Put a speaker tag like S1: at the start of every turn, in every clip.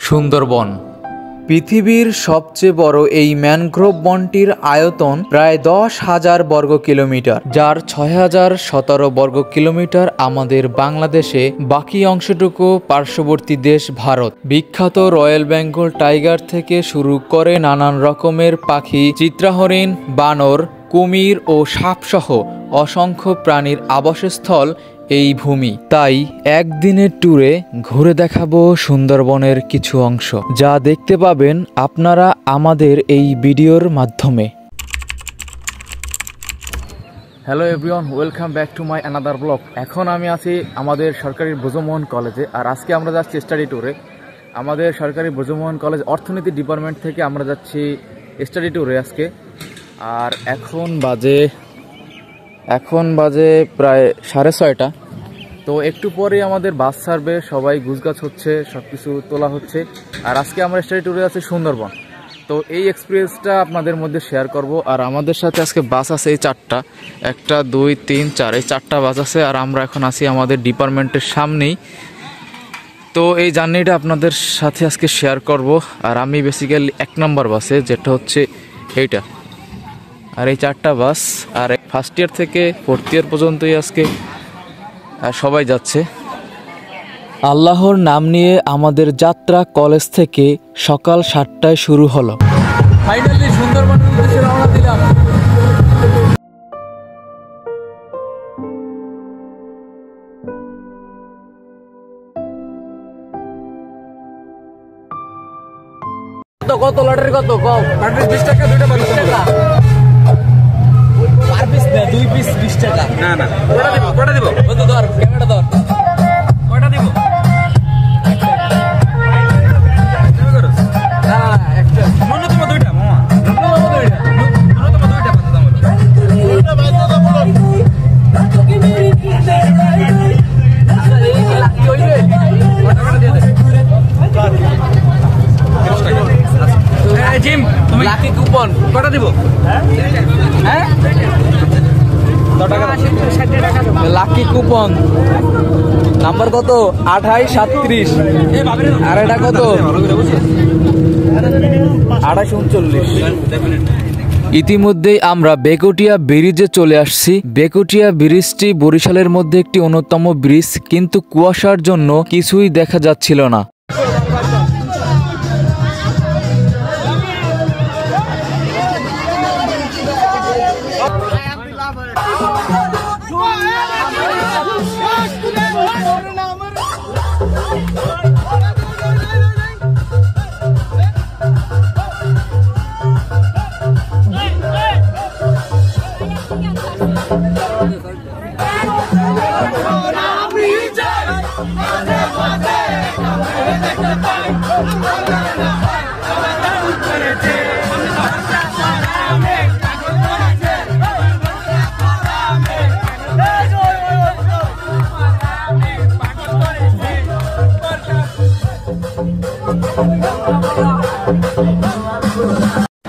S1: সুন্দরবন পৃথিবীর সবচেয়ে বড় এই ম্যানগ্রোভ বনটির আয়তন প্রায় 10,000 বর্গ কিলোমিটার, যার 6,017 বর্গ কিলোমিটার আমাদের বাংলাদেশে, বাকি অংশটুকু পার্শ্ববর্তী দেশ ভারত। বিখ্যাত রয়্যাল বেঙ্গল টাইগার থেকে শুরু করে নানান রকমের পাখি, চিত্রাহরিণ, বানর, কুমির ও সাপসহ অসংখ্য প্রাণীর আবাসস্থল এই ভূমি। তাই একদিনের ট্যুরে ঘুরে দেখাবো সুন্দরবনের কিছু অংশ, যা দেখতে পাবেন আপনারা আমাদের এই ভিডিওর মাধ্যমে। Hello everyone, welcome back to my another blog. এখন আমি আছি আমাদের সরকারি ব্রজমোহন কলেজে, আর আজকে আমরা যাচ্ছি স্টাডি ট্যুরে। আমাদের সরকারি ব্রজমোহন কলেজ অর্থনীতি ডিপার্টমেন্ট থেকে আমরা যাচ্ছি স্টাডি ট্যুরে আজকে। আর এখন বাজে প্রায় 6:30। তো একটু পরে আমাদের বাস ছাড়বে, সবাই গুছগাছ হচ্ছে, সব কিছু তোলা হচ্ছে। আর আজকে আমরা স্টাডি ট্যুরে আছি সুন্দরবন। তো এই এক্সপিরিয়েন্সটা আপনাদের মধ্যে শেয়ার করব। আর আমাদের সাথে আজকে বাস আছে এই 4টা, 1, 2, 3, 4, এই 4টা বাস আছে। আর আমরা এখন আছি আমাদের ডিপার্টমেন্টের সামনেই। তো এই জার্নিটা আপনাদের সাথে আজকে শেয়ার করব। আর আমি বেসিক্যালি 1 নম্বর বাসে, যেটা হচ্ছে এইটা। আর এই 4টা বাস, আর ফার্স্ট ইয়ার থেকে 4th ইয়ার পর্যন্তই আজকে সবাই যাচ্ছে। আল্লাহর নাম নিয়ে আমাদের যাত্রা কলেজ থেকে সকাল 7টায় শুরু হলো। ফাইনালি সুন্দরবনের উদ্দেশ্যে রওনা দিলাম। কত লটারি কত? কম 20 টাকা, 2টা 20 টাকা। আর পিস না, 2 পিস 20 টাকা। না না, কয়টা দিব? কত ধর, ক্যামেরা ধর। কয়টা দিব? না, একটা। ন্যূনতম 2টা মামা। ন্যূনতম 2টা। ন্যূনতম 2টা পাতা দাম হলো। 2টা বাইতে দাম হলো। আচ্ছা, এই লাকি হইবে। কত টাকা দিয়ে দে? জিম, তুমি লাকি কুপন কয়টা দিব? হ্যাঁ, লাকি কুপন নাম্বার কত? 2837। আর এটা কত? 2839। ইতিমধ্যেই আমরা বেকুটিয়া ব্রিজে চলে আসছি। বেকুটিয়া ব্রিজটি বরিশালের মধ্যে একটি অন্যতম ব্রিজ, কিন্তু কুয়াশার জন্য কিছুই দেখা যাচ্ছিল না।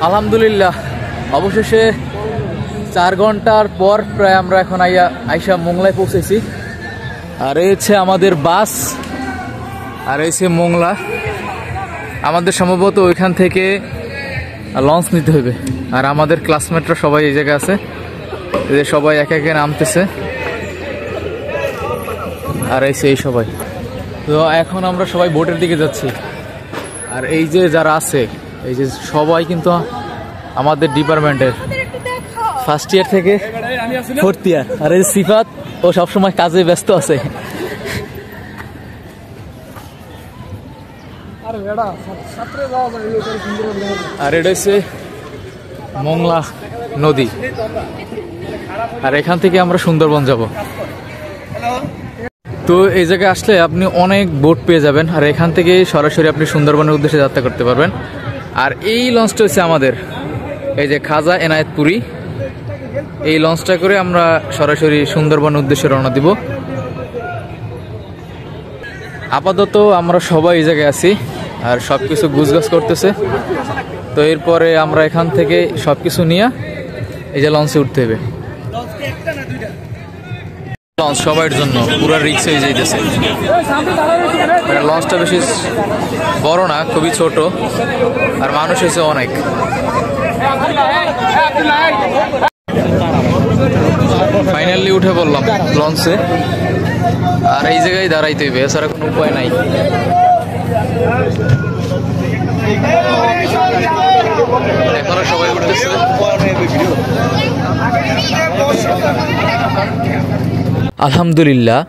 S1: আলহামদুলিল্লাহ, অবশেষে 4 ঘন্টার পর প্রায় আমরা এখন আইসা মোংলায় পৌঁছেছি। আর এই হচ্ছে আমাদের বাস, আর এই হচ্ছে মোংলা। আমাদের সম্ভবত ওইখান থেকে লঞ্চ নিতে হবে। আর আমাদের ক্লাসমেটরা সবাই এই জায়গায় আছে, এদের সবাই একে একে নামতেছে। আর এই সবাই, তো এখন আমরা সবাই বোটের দিকে যাচ্ছি। আর এই যে যারা আছে, এই যে সবাই কিন্তু আমাদের ডিপার্টমেন্টের ফার্স্ট ইয়ার থেকে 4th ইয়ার। আর এই সিফাত, ও সবসময় কাজে ব্যস্ত আছে। আর এটা হচ্ছে মোংলা নদী। আর এখান থেকে আমরা সুন্দরবন যাব। তো এই জায়গায় আসলে আপনি অনেক বোট পেয়ে যাবেন। আর এখান থেকে সরাসরি আপনি সুন্দরবনের উদ্দেশ্যে যাত্রা করতে পারবেন। আর এই লঞ্চটা হচ্ছে আমাদের, এই যে খাজা এনায়েতপুরি, এই লঞ্চটা করে আমরা সরাসরি সুন্দরবনের উদ্দেশ্যে রওনা দিব। আপাতত আমরা সবাই এই জায়গায় আছি, আর সব কিছু গুছগাছ করতেছে। তো এরপরে আমরা এখান থেকে সব কিছু নিয়ে এই যে লঞ্চে উঠতে হবে। লঞ্চ সবার জন্য পুরো রিক্স হয়ে যাইতেছে। লঞ্চটা বেশি বড় না, খুবই ছোট, আর মানুষ হয়েছে অনেক। ফাইনালি উঠে পড়লাম লঞ্চে, আর এই জায়গায় দাঁড়াইতে হইবে, এছাড়া কোনো উপায় নাই। এখনো সবাই উঠতেছে। আলহামদুলিল্লাহ,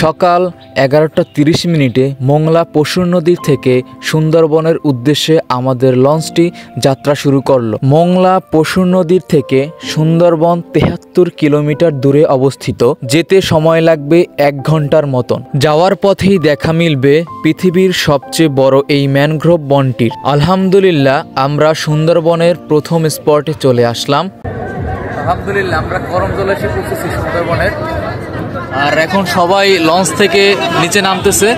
S1: সকাল 11:30 মোংলা পশুর নদীর থেকে সুন্দরবনের উদ্দেশ্যে আমাদের লঞ্চটি যাত্রা শুরু করলো। মোংলা পশুর নদীর থেকে সুন্দরবন 73 কিলোমিটার দূরে অবস্থিত। যেতে সময় লাগবে 1 ঘন্টার মতন। যাওয়ার পথেই দেখা মিলবে পৃথিবীর সবচেয়ে বড় এই ম্যানগ্রোভ বনটির। আলহামদুলিল্লাহ, আমরা সুন্দরবনের প্রথম স্পটে চলে আসলাম। আলহামদুলিল্লাহ, আমরা করমজলে এসে পৌঁছেছি সুন্দরবনের। আর এখন সবাই লঞ্চ থেকে নিচে নামতেছে।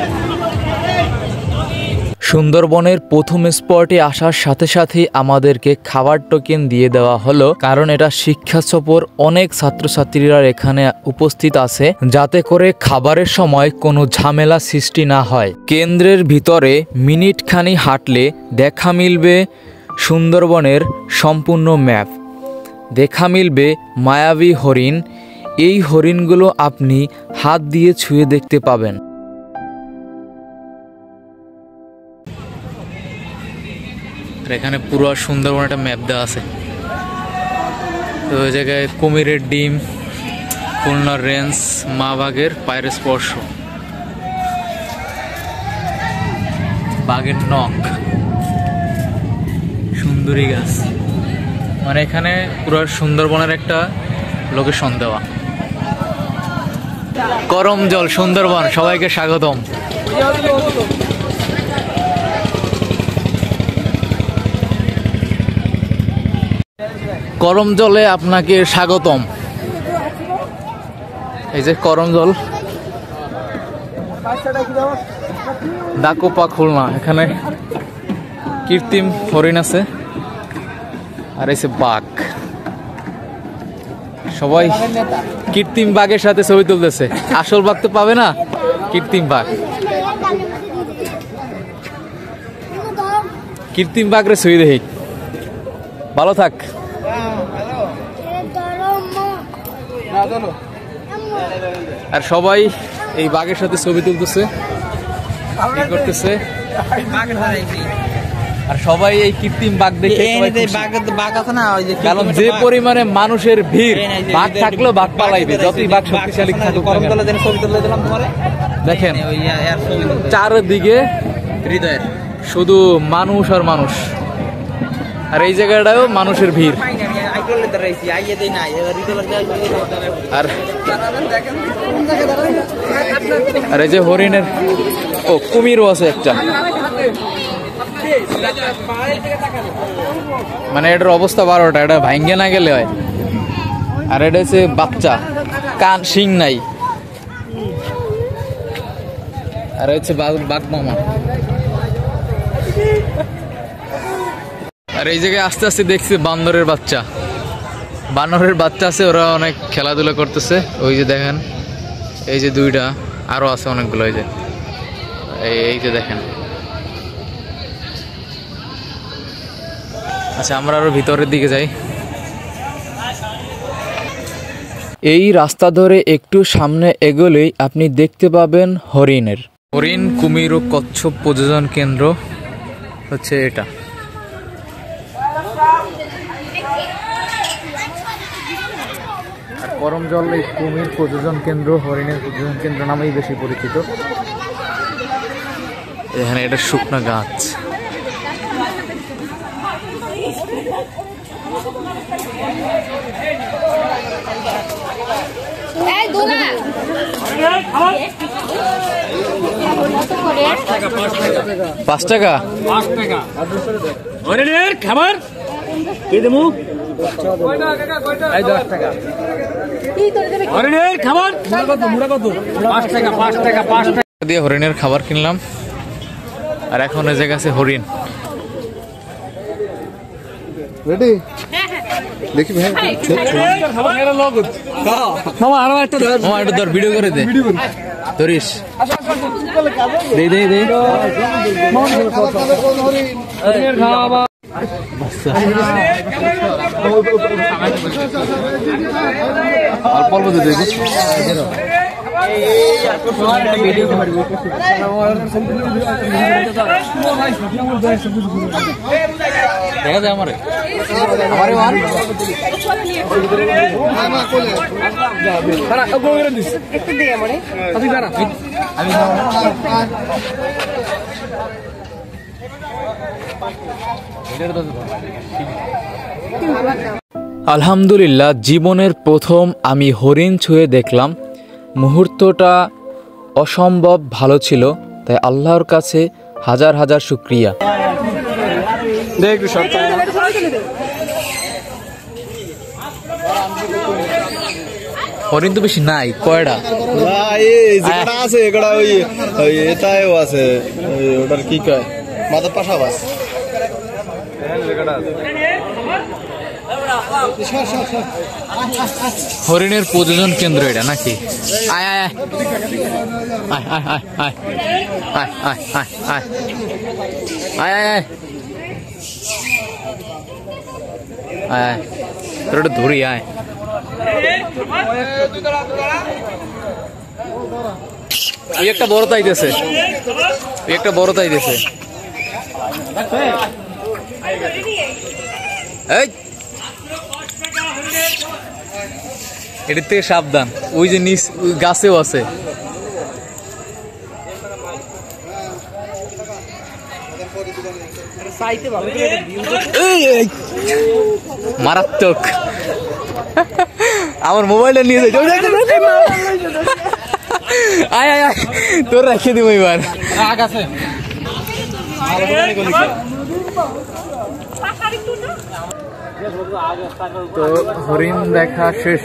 S1: সুন্দরবনের প্রথম স্পটে আসার সাথে সাথে আমাদেরকে খাবার টোকেন দিয়ে দেওয়া হলো, কারণ এটা শিক্ষা সফর। অনেক ছাত্রছাত্রীরা এখানে উপস্থিত আছে, যাতে করে খাবারের সময় কোনো ঝামেলা সৃষ্টি না হয়। কেন্দ্রের ভিতরে মিনিটখানি হাঁটলে দেখা মিলবে সুন্দরবনের সম্পূর্ণ ম্যাপ। দেখা মিলবে মায়াবী হরিণ। এই হরিণগুলো আপনি হাত দিয়ে ছুঁয়ে দেখতে পাবেন। এখানে পুরো সুন্দরবন একটা ম্যাপ দেওয়া আছে। তো ওই জায়গায় কুমিরের ডিম, খুলনার রেঞ্জ, মা বাঘের পায়ের স্পর্শ, বাঘের নখ, সুন্দরী গাছ। মানে এখানে পুরো সুন্দরবনের একটা লোকেশন দেওয়া। করমজল সুন্দরবন, সবাইকে স্বাগতম। করমজলে আপনাকে স্বাগতম। এই যে করমজল, দাকোপা, খুলনা। এখানে কৃত্রিম হরিণ আছে, আর এই যে বাঘ। সবাই কৃত্রিম বাঘের সাথে ছবি তুলতেছে। আসল বাঘ তো পাবে না, কৃত্রিম বাঘ। কৃত্রিম বাঘরে ছবি দেখি। ভালো থাক। আর সবাই এই বাঘের সাথে ছবি তুলতেছে, করতেছে। আর সবাই এই কৃত্রিম বাঘ দেখে, কারণ যে পরিমাণে মানুষের ভিড়, বাঘ থাকলেও বাঘ পালাইবে, যতই বাঘ শক্তিশালী থাকুক। দেখেন চারদিকে হৃদয়ের শুধু মানুষ আর মানুষ, আর এই জায়গাটাও মানুষের ভিড়। আর এই যে হরিণের, ও কুমিরও আছে একটা। মানে এটার অবস্থা 12টা, এটা ভাঙ্গে না গেলে হয়। আর এটা হচ্ছে বাচ্চা, কান শিং নাই। আর হচ্ছে বাঘ মামা। আর এই জায়গায় আস্তে আস্তে দেখছি বান্দরের বাচ্চা, বানরের বাচ্চা আছে। ওরা অনেক খেলাধুলা করতেছে। ওই যে দেখেন, এই যে দুইটা, আরো আছে অনেকগুলো। এই যে এই যে দেখেন। আচ্ছা, আমরা আরো ভিতরের দিকে যাই। এই রাস্তা ধরে একটু সামনে এগোলেই আপনি দেখতে পাবেন হরিণ, কুমির ও কচ্ছপ প্রজনন কেন্দ্র হচ্ছে এটা। আর করমজল এই কুমির প্রজনন কেন্দ্র, হরিণের প্রজনন কেন্দ্র নামেই বেশি পরিচিত। এখানে এটা শুকনা গাছ। পাঁচ টাকা খাবার দিয়ে হরিণের খাবার কিনলাম। আর এখন এই জায়গা আছে হরিণ। রেডি?
S2: দেখি ভাই মামা আরো একটা ধর
S1: ভিডিও করে দে ধরিস দে দে দে অল্প অল্প দে দেখা যায় আমারে আলহামদুলিল্লাহ, জীবনের প্রথম আমি হরিণ ছুঁয়ে দেখলাম। মুহূর্তটা অসম্ভব ভালো ছিল, তাই আল্লাহর কাছে হাজার হাজার শুকরিয়া। হরিণ তো বেশি নাই, কয়টা
S2: আছে আছে ওটার কি কয় মাথার পাশাপাশ
S1: হরিণের প্রজনন কেন্দ্র এটা নাকি? আয় আয় আয় আয় আয় আয় আয় আয় আয় আয় আয় আয় আয় আয় তোর ওটা ধরি আয়। ওই একটা বড় তাইতেছে, ওই একটা বড় তাইতেছে। এই এটার থেকে সাবধান, ওই যে নিচ গাছেও আছে। মারাত্মক, আমার মোবাইলটা নিয়ে যাই। আয় আয় আয়, তোর রেখে দিব এবার। তো হরিণ দেখা শেষ,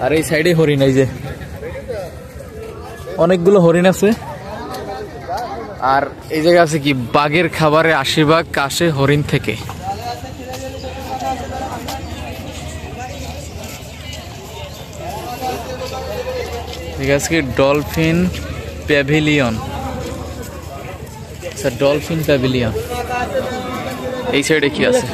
S1: আর এই সাইডে হরিণ, এই যে অনেকগুলো হরিণ আছে। আর এই জায়গা আছে কি, বাঘের খাবারে 80 ভাগ আসে হরিণ থেকে। ঠিক আছে কি, ডলফিন প্যাভিলিয়ন, ডলফিন প্যাভিলিয়ন। এই সাইডে কি আছে?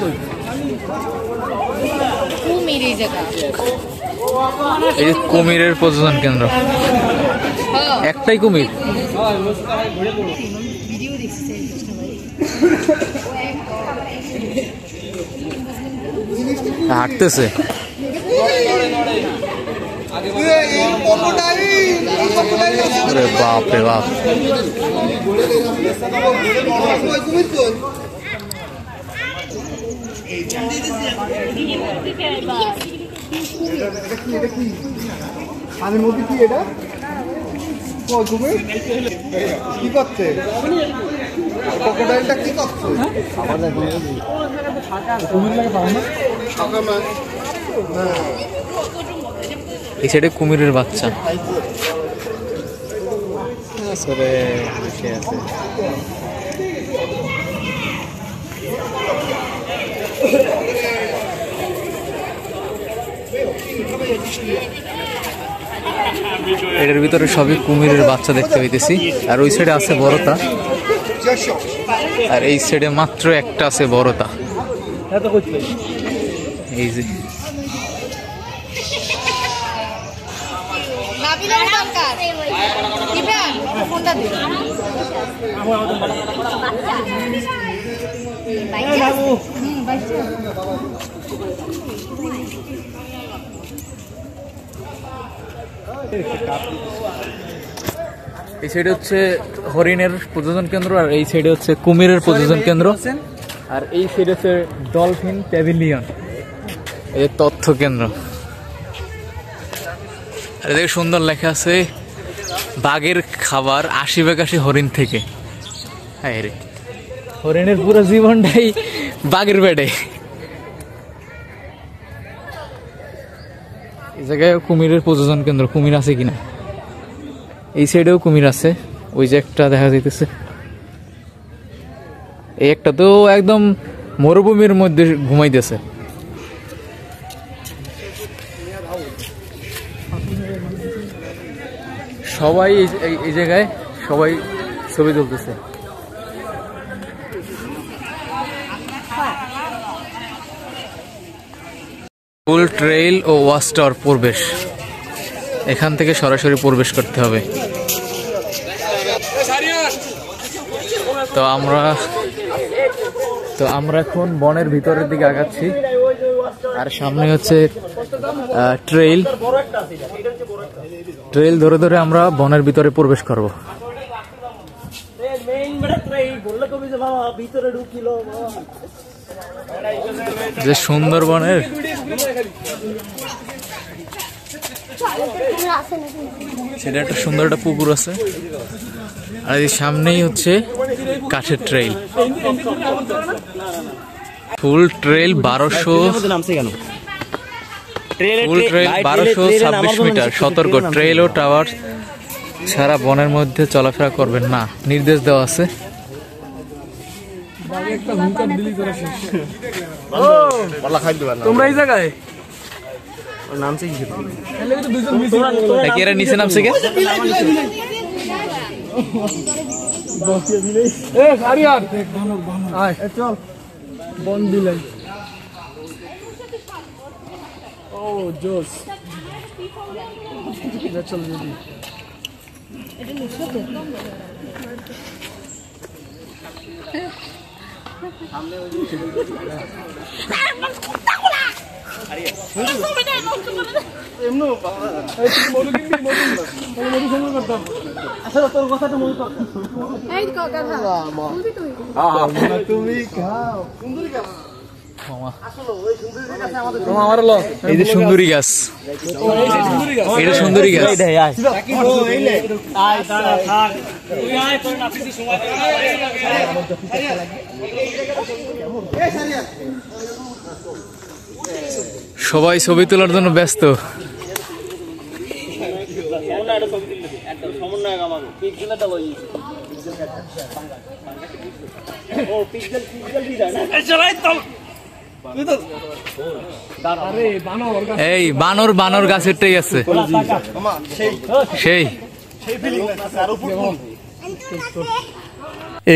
S1: এই যে কুমিরের প্রজনন কেন্দ্র, একটাই কুমির। হাঁটতেছে। বাপ রে বাপ,
S2: পানির মধ্যে কি এটা কি করছে? ক্রোকোডাইলটা কি করছে?
S1: এই সাইডে কুমিরের বাচ্চা। এটার ভিতরে সবই কুমিরের বাচ্চা দেখতে পাইতেছি। আর ওই সাইডে আছে বড়তা, আর এই সাইডে মাত্র একটা আছে বড়তা। এই যে এই সাইডে হচ্ছে হরিণের প্রজনন কেন্দ্র, আর এই সাইডে হচ্ছে কুমিরের প্রজনন কেন্দ্র, আর এই সাইডে হচ্ছে ডলফিন প্যাভিলিয়ন, এই তথ্য কেন্দ্র। আর এদিকে সুন্দর লেখা আছে, বাঘের খাবার 80 ভাগ আসে হরিণ থেকে। হ্যাঁ রে, হরিণের পুরো জীবনটাই বাঘের পেটে। এই জায়গায় কুমিরের প্রজনন কেন্দ্র, কুমির আছে কিনা। এই সাইডেও কুমির আছে, ওই যে একটা দেখা যাইতেছে। এই একটা তো একদম মরুভূমির মধ্যে ঘুমাইতেছে। সবাই এই জায়গায় সবাই ছবি তুলতেছে। ফুল ট্রেইল ও ওয়াচ টাওয়ার প্রবেশ, এখান থেকে সরাসরি প্রবেশ করতে হবে। তো আমরা এখন বনের ভিতরের দিকে আগাচ্ছি, আর সামনে হচ্ছে ট্রেইল ধরে ধরে আমরা বনের ভিতরে প্রবেশ করব। যে সুন্দরবনের সেটা একটা সুন্দর একটা পুকুর আছে, আর এই সামনেই হচ্ছে কাঠের ট্রেইল। ফুল ট্রেইল 1226 মিটার। সতর্ক, ট্রেইল ও টাওয়ার ছাড়া বনের মধ্যে চলাফেরা করবেন না, নির্দেশ দেওয়া আছে।
S2: তোমরা এই জায়গায়
S1: এরা নিচে নামছে কে?
S2: চল বন বিলাই। ও জোস চল যদি
S1: এই যে সুন্দরী গাছ, এটা সুন্দরী গাছ। সবাই ছবি তোলার জন্য ব্যস্ত। এই বানর গাছেরটাই আছে সেই।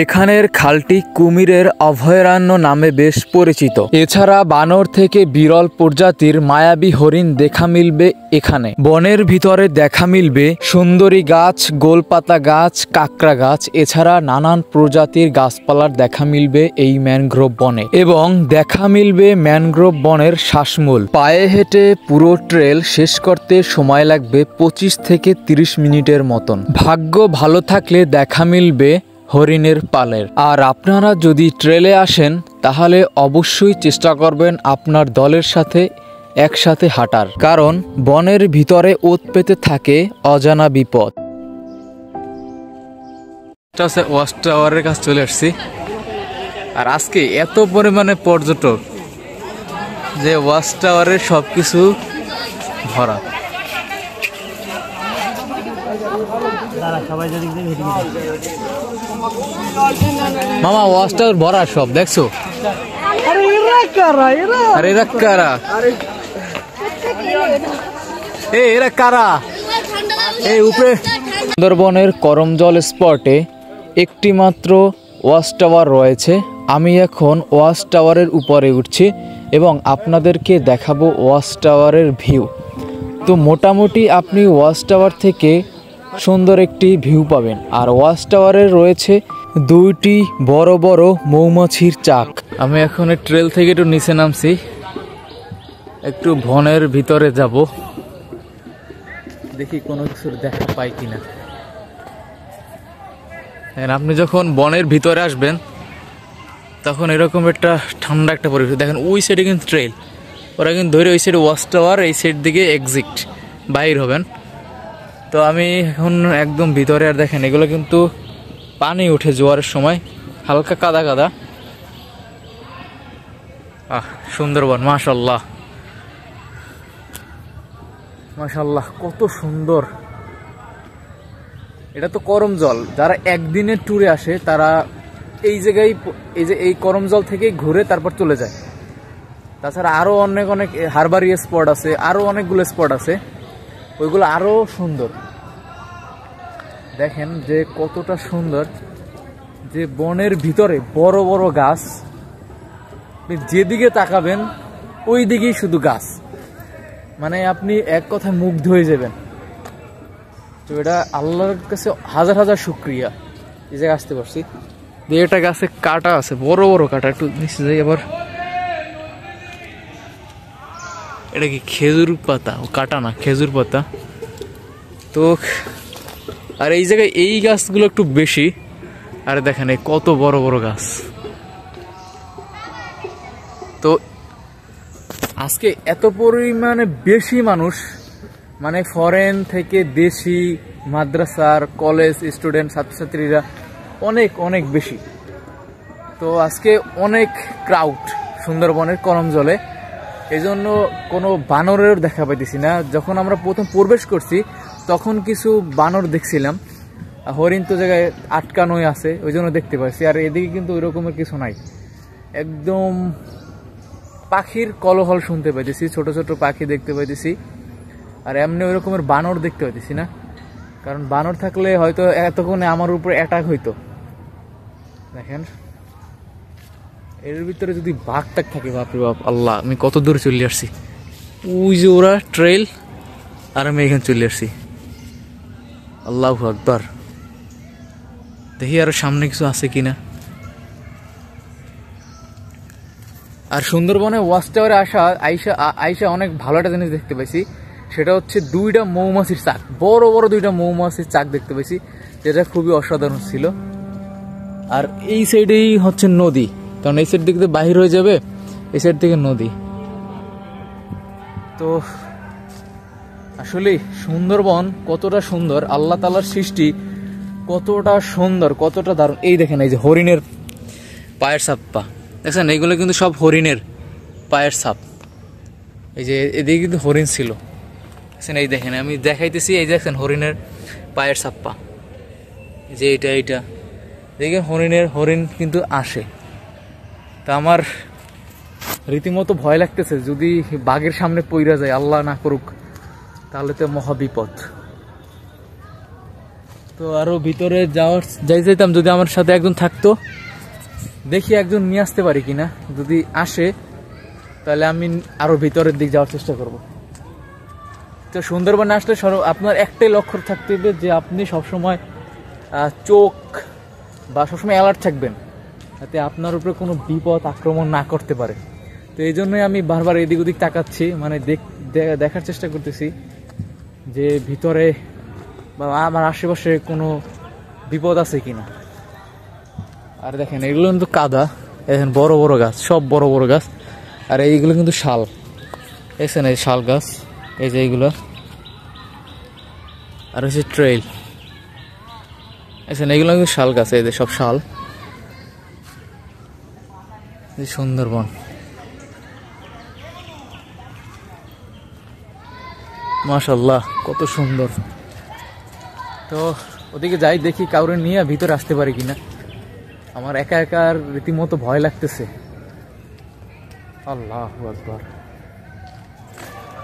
S1: এখানের খালটি কুমিরের অভয়ারণ্য নামে বেশ পরিচিত। এছাড়া বানর থেকে বিরল প্রজাতির মায়াবী হরিণ দেখা মিলবে এখানে। বনের ভিতরে দেখা মিলবে সুন্দরী গাছ, গোলপাতা গাছ, কাঁকড়া গাছ, এছাড়া নানান প্রজাতির গাছপালার দেখা মিলবে এই ম্যানগ্রোভ বনে, এবং দেখা মিলবে ম্যানগ্রোভ বনের শ্বাসমূল। পায়ে হেঁটে পুরো ট্রেল শেষ করতে সময় লাগবে 25 থেকে 30 মিনিটের মতন। ভাগ্য ভালো থাকলে দেখা মিলবে হরিণের পালের। আর আপনারা যদি ট্রেলে আসেন তাহলে অবশ্যই চেষ্টা করবেন আপনার দলের সাথে একসাথে হাঁটার, কারণ বনের ভিতরে ওত পেতে থাকে অজানা বিপদ। ওয়াচ টাওয়ারের কাছে চলে আসছি, আর আজকে এত পরিমাণে পর্যটক যে ওয়াচ টাওয়ারের সবকিছু ভরা। মামা ওয়াচ টাওয়ার ভরা সব, দেখছো? এরা কারা? এরা কারা? এই উপরে সুন্দরবনের করমজল স্পটে একটি মাত্র ওয়াচ টাওয়ার রয়েছে। আমি এখন ওয়াচ টাওয়ারের উপরে উঠছি এবং আপনাদেরকে দেখাবো ওয়াচ টাওয়ারের ভিউ। তো মোটামুটি আপনি ওয়াচ টাওয়ার থেকে সুন্দর একটি ভিউ পাবেন। আর ওয়াচ টাওয়ারে রয়েছে 2টি বড় বড় মৌমাছির চাক। আমি এখন ট্রেল থেকে একটু নিচে নামছি, একটু বনের ভিতরে যাব, দেখি কোনো কিছুর দেখা পাই কিনা। আপনি যখন বনের ভিতরে আসবেন তখন এরকম একটা ঠান্ডা একটা পরিবেশ। দেখেন ওই সাইডে কিন্তু ট্রেল, ওরা কিন্তু ধরে ওই সাইডে ওয়াচ টাওয়ার, এই সাইড দিকে এক্সিট বাইর হবেন। তো আমি এখন একদম ভিতরে, আর দেখেন এগুলো কিন্তু পানি উঠে জোয়ারের সময়, হালকা কাদা কাদা। সুন্দরবন, মাশাল্লাহ মাশাল্লাহ, কত সুন্দর। এটা তো করমজল, যারা একদিনের ট্যুরে আসে তারা এই জায়গায়, এই যে এই করমজল থেকে ঘুরে তারপর চলে যায়। তাছাড়া আরো অনেক অনেক হারবারিয়া স্পট আছে, আরো অনেকগুলো স্পট আছে, ওইগুলো আরো সুন্দর। দেখেন যে কতটা সুন্দর, যে বনের ভিতরে বড় বড় গাছ, যেদিকে তাকাবেন ওই দিকেই শুধু গাছ, মানে আপনি এক কথায় মুগ্ধ হয়ে যাবেন। তো এটা আল্লাহর কাছে হাজার হাজার শুকরিয়া এই জায়গায় আসতে পারছি। এটা গাছে কাটা আছে, বড় বড় কাটা, একটু নিচে যাই আবার। এটা কি খেজুর পাতা? ও কাটা না, খেজুর পাতা। তো আর এই জায়গায় এই গাছগুলো একটু বেশি। আর দেখেন এই কত বড় বড় গাছ। তো আজকে এত পরিমাণে বেশি মানুষ, মানে ফরেন থেকে দেশি, মাদ্রাসার কলেজ স্টুডেন্ট, ছাত্রছাত্রীরা অনেক অনেক বেশি। তো আজকে অনেক ক্রাউড সুন্দরবনের করমজলে, এই জন্য কোনো বানরের দেখা পাইতেছি না। যখন আমরা প্রথম প্রবেশ করছি তখন কিছু বানর দেখছিলাম, হরিণ তো জায়গায় আটকানোই আছে, ওই জন্য দেখতে পাচ্ছি। আর এদিকে কিন্তু ওই রকমের কিছু নাই, একদম পাখির কলহল শুনতে পাইতেছি, ছোট ছোট পাখি দেখতে পাইতেছি। আর এমনি ওই রকমের বানর দেখতে পাইতেছি না, কারণ বানর থাকলে হয়তো এতক্ষণে আমার উপর অ্যাটাক হইতো। দেখেন এর ভিতরে যদি বাঘ টাক থাকে, বাপরে বাপ, আল্লাহ, আমি কত দূর চলে আসছি। ওই যে ওরা ট্রেল, আর আমি এখানে চলে আসছি। আল্লাহু আকবার। দেখি আরো সামনে কিছু আছে কিনা। আর সুন্দরবনে ওয়াচ টাওয়ারে আইসা অনেক ভালো একটা জিনিস দেখতে পাইছি, সেটা হচ্ছে দুইটা মৌমাছির চাক, বড় বড় দুইটা মৌমাছির চাক দেখতে পাইছি, যেটা খুবই অসাধারণ ছিল। আর এই সাইডেই হচ্ছে নদী, কারণ এই সাইড থেকে বাহির হয়ে যাবে, এই সাইড থেকে নদী। তো আসলে সুন্দরবন কতটা সুন্দর, আল্লাহ তাআলার সৃষ্টি কতটা সুন্দর, কতটা দারুণ। এই দেখেন এই যে হরিণের পায়ের ছাপ্পা দেখছেন, এইগুলো কিন্তু সব হরিণের পায়ের ছাপ। এই যে এদিকে কিন্তু হরিণ ছিল, দেখছেন, এই দেখেন আমি দেখাইতেছি, এই দেখছেন হরিণের পায়ের ছাপ্পা, যে এইটা দেখেন হরিণ কিন্তু আসে। তা আমার রীতিমতো ভয় লাগতেছে, যদি বাঘের সামনে পইরা যায়, আল্লাহ না করুক, তাহলে তো মহা বিপদ। তো আরো ভিতরে যাইতাম, যদি আমার সাথে একজন থাকতো, দেখি একজন নিয়ে আসতে পারি কিনা। যদি আসে তাহলে আমি আরো ভিতরের দিক যাওয়ার চেষ্টা করব। তো সুন্দরবনে আসলে আপনার একটাই লক্ষ্য থাকতে হবে, যে আপনি সবসময় চোখ বা সবসময় অ্যালার্ট থাকবেন, যাতে আপনার উপরে কোনো বিপদ আক্রমণ না করতে পারে। তো এই জন্যই আমি বারবার এদিক ওদিক তাকাচ্ছি, মানে দেখার চেষ্টা করতেছি যে ভিতরে বা আমার আশেপাশে কোনো বিপদ আছে কিনা। আর দেখেন এগুলো কিন্তু কাদা, দেখেন বড় বড় গাছ, সব বড় বড় গাছ। আর এইগুলো কিন্তু শাল, দেখছেন এই শাল গাছ, এই যে এইগুলো। আর হচ্ছে ট্রেল, দেখছেন এইগুলো কিন্তু শাল গাছ, এই যে সব শাল। সুন্দরবন মাশাআল্লাহ, কত সুন্দর। তো ওদিকে যাই, দেখি কাউরে নিয়ে ভিতরে আসতে পারি কিনা। আমার একা একার রীতিমতো ভয় লাগতেছে। আল্লাহু আকবার।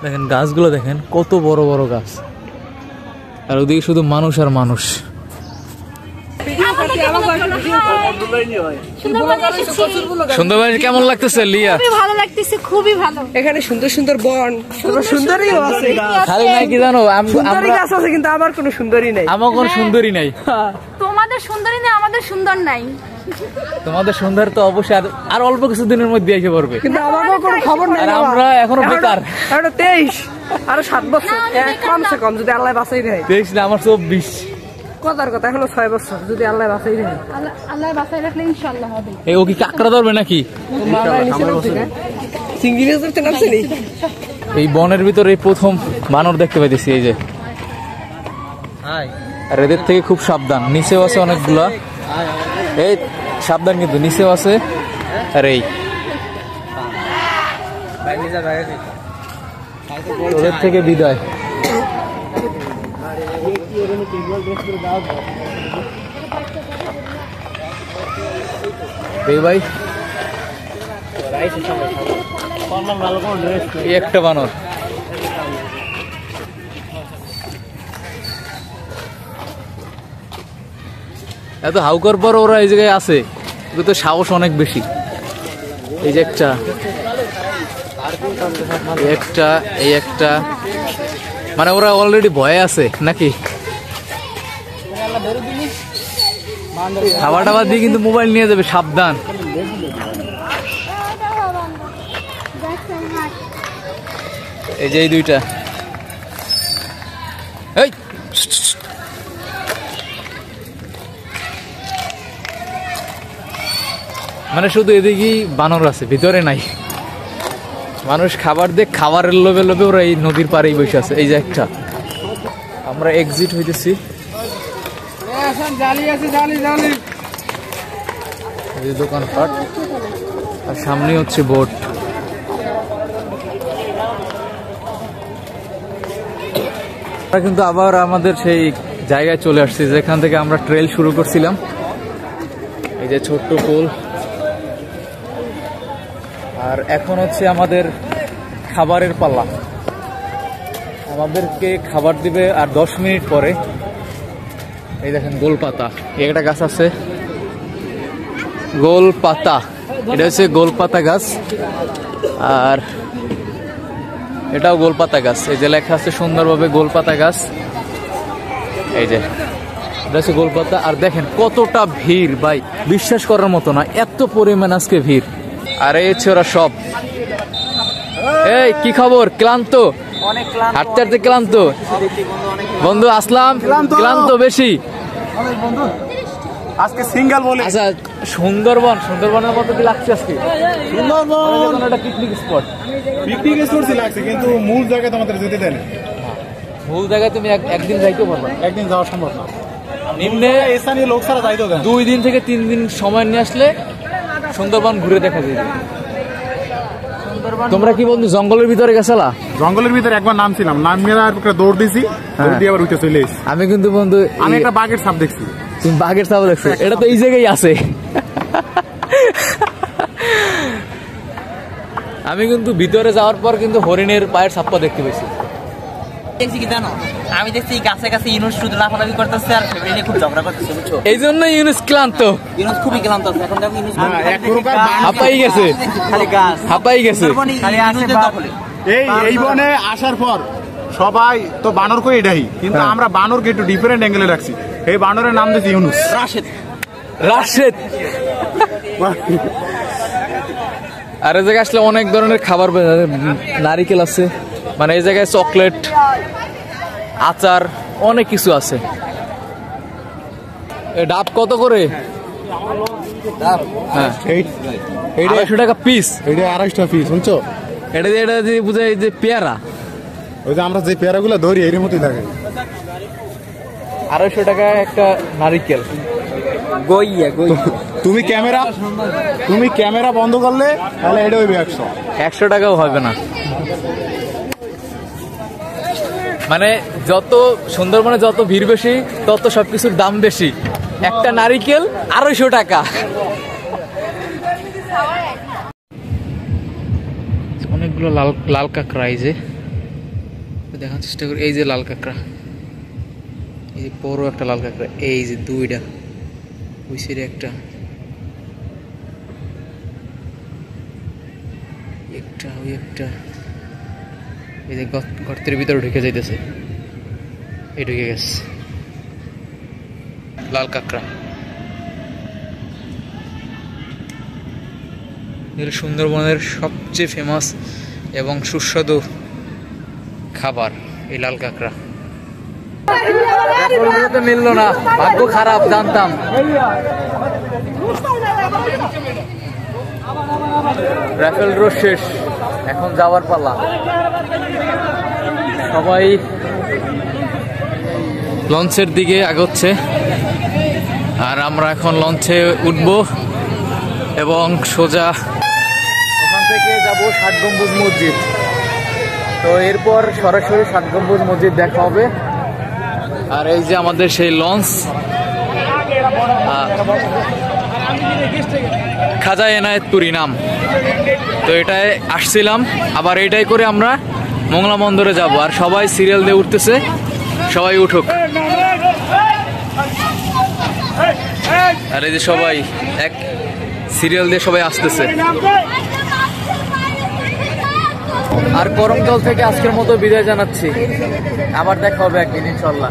S1: দেখেন গাছগুলো দেখেন, কত বড় বড় গাছ, আর ওদিকে শুধু মানুষ আর মানুষ। সুন্দরবন কেমন লাগতেছে লিয়া?
S3: ভালো লাগতেছে, খুবই ভালো।
S2: এখানে সুন্দর সুন্দর বন, সুন্দরী আছে,
S1: খালি নাই কি জানো,
S2: সুন্দরী গাছ আছে, কিন্তু আমার কোনো সুন্দরী নাই।
S1: আমার কোনো সুন্দরী নাই।
S3: তোমাদের সুন্দরী নেই, আমাদের সুন্দর নাই।
S1: তোমাদের সুন্দর তো অবশ্যই আর অল্প কিছু দিনের মধ্যে এসে পড়বে,
S2: কিন্তু আমারও কোনো খবর নাই।
S1: আর আমরা এখনো বেকার।
S2: 23 আরো 7 বছর কমসে কম, যদি আল্লাহ বাঁচাই দেয়।
S1: 23 না, আমার 24।
S2: কথার কথা, এখনো 6 বছর, যদি আল্লাহ বাঁচাই দেয়।
S3: আল্লাহ বাঁচাই রাখলে ইনশাআল্লাহ হবে।
S1: এই ও কি কাকড়া ধরবে নাকি? এই বনের ভিতরে এই প্রথম বানর দেখতে পাইতেছি, এই যে। আর এদের থেকে খুব সাবধান, নিচেও আছে অনেকগুলা, এই সাবধান কিন্তু, নিচেও আছে। আর এই ওদের থেকে বিদায়। এই ভাই এই একটা বানর, এত হাউকার পর ওরা এই জায়গায় আছে, কিন্তু তো সাহস অনেক বেশি। এই যে একটা, এই একটা, মানে ওরা অলরেডি ভয়ে আছে নাকি? খাবার টাবার দিয়ে কিন্তু মোবাইল নিয়ে যাবে, সাবধান। এই যে এই দুইটা, এই মানে শুধু এদিকেই বানর আছে, ভিতরে নাই। মানুষ খাবার দিয়ে খাবারের লোভে লোভে ওরা এই নদীর পাড়েই বসে আছে। এই যে একটা, আমরা এক্সিট হইতেছি। দোকানপাট আর সামনে হচ্ছে বোট। আমরা কিন্তু আবার আমাদের সেই জায়গায় চলে আসছি যেখান থেকে আমরা ট্রেল শুরু করছিলাম। এই যে ছোট্ট পুল, আর এখন হচ্ছে আমাদের খাবারের পালা। আমাদেরকে খাবার দিবে আর 10 মিনিট পরে। এই দেখেন গোলপাতা, একটা গাছ আছে গোলপাতা, এটা হচ্ছে গোলপাতা গাছ। আর এটাও গোলপাতা গাছ। এই যে লেখা আছে সুন্দরভাবে গোলপাতা গাছ। এই যে এটা হচ্ছে গোলপাতা। আর দেখেন কতটা ভিড় ভাই, বিশ্বাস করার মতো না, এত পরিমাণ আজকে ভিড়। আর এই হচ্ছে ওরা সব। এই কি খবর? ক্লান্ত? হাঁটতে হাঁটতে ক্লান্ত বন্ধু? আসলাম ক্লান্ত বেশি
S4: আজকে সিঙ্গেল বলে।
S1: আচ্ছা, সুন্দরবনের মতো কি লাগছে আজকে? সুন্দরবন একটা পিকনিক স্পট
S4: লাগছে, কিন্তু মূল জায়গায় আমাদের যেতে দেয় না।
S1: মূল জায়গায় তুমি একদিন যাইতে পারবে,
S4: একদিন যাওয়া সম্ভব না।
S1: নিম্নে
S4: স্থানীয় লোক ছাড়া যাইতে দেয়
S1: 2 দিন থেকে 3 দিন সময় নিয়ে আসলে সুন্দরবন ঘুরে দেখা যায়। তোমরা কি বন্ধু জঙ্গলের ভিতরে গেছলা?
S4: জঙ্গলের ভিতরে একবার নামছিলাম, নামিয়ে একটা দৌড় দিছি, দৌড় দিয়ে আবার উঠে চলে এসেছি।
S1: আমি কিন্তু বন্ধু
S4: আমি একটা বাঘের ছাপ দেখছি।
S1: তুমি বাঘের ছাপ দেখছো? এটা তো এই জায়গায় আছে। আমি কিন্তু ভিতরে যাওয়ার পর কিন্তু হরিণের পায়ের ছাপ্পা দেখতে পেয়েছি।
S5: দেখছি কি জানো, আমি দেখছি গাছে গাছে ইউনুস শুধু লাফালাফি করতেছে আর ফেব্রুয়ারি নিয়ে খুব ঝগড়া করতেছে, বুঝছো?
S1: এই জন্য ইউনুস ক্লান্ত,
S5: ইউনুস খুবই ক্লান্ত আছে। এখন দেখো ইউনুস
S4: এক প্রকার
S1: হাঁপাই গেছে,
S5: খালি গাছ
S1: হাঁপাই গেছে।
S5: খালি ইউনুসের দখলে।
S4: এই বনে আসার পর সবাই তো বানর কই এটাই, কিন্তু আমরা বানরকে একটু ডিফারেন্ট অ্যাঙ্গেলে রাখছি। এই বানরের নাম দিয়েছি ইউনুস।
S1: রাশেদ। আর এই জায়গায় আসলে অনেক ধরনের খাবার, নারিকেল আছে, মানে এই জায়গায় চকলেট, আচার, অনেক কিছু আছে। ডাব কত করে? হ্যাঁ, 250 টাকা পিস।
S4: এটা 250 পিস, শুনছো?
S1: এটা দিয়ে বুঝাই যে পেয়ারা।
S4: ওই যে আমরা যে পেয়ারাগুলো ধরি এর মতোই লাগে।
S1: 250 টাকা একটা নারিকেল।
S4: তুমি ক্যামেরা বন্ধ করলে তাহলে এটা হইবে
S1: 100 টাকাও হবে না। মানে যত সুন্দরবনে যত ভিড় বেশি তত সবকিছুর দাম বেশি। একটা নারিকেল 250 টাকা। অনেকগুলো লাল কাঁকড়া, এই যে দেখার চেষ্টা করি। এই যে লাল কাঁকড়া, এই যে বড় একটা লাল কাঁকড়া, এই যে 2টা, ওই সাইডে একটা, ওই একটা। এই যে গর্তের ভিতরে ঢুকে যাইতেছে, এই ঢুকে গেছে লাল কাঁকড়া। সুন্দরবনের সবচেয়ে ফেমাস এবং সুস্বাদু খাবার এই লাল কাঁকড়া। মিললো না, ভাগ্য খারাপ, জানতাম। রাফেল রোড শেষ, এখন যাওয়ার পালা। সবাই লঞ্চের দিকে আগাচ্ছে, আর আমরা এখন লঞ্চে উঠবো এবং সোজা ওখান থেকে যাব 7 গম্বুজ মসজিদ। তো এরপর সরাসরি 7 গম্বুজ মসজিদ দেখা হবে। আর এই যে আমাদের সেই লঞ্চ, খাজা এনায়েতপুরি নাম। তো এটাই আসছিলাম, আবার এটাই করে আমরা মংলা বন্দরে যাব। আর সবাই সিরিয়াল দিয়ে উঠতেছে, সবাই উঠুক। আর এই যে সবাই এক সিরিয়াল দিয়ে সবাই আসতেছে। আর করমজল থেকে আজকের মতো বিদায় জানাচ্ছি, আবার দেখা হবে একদিন ইনশাল্লাহ।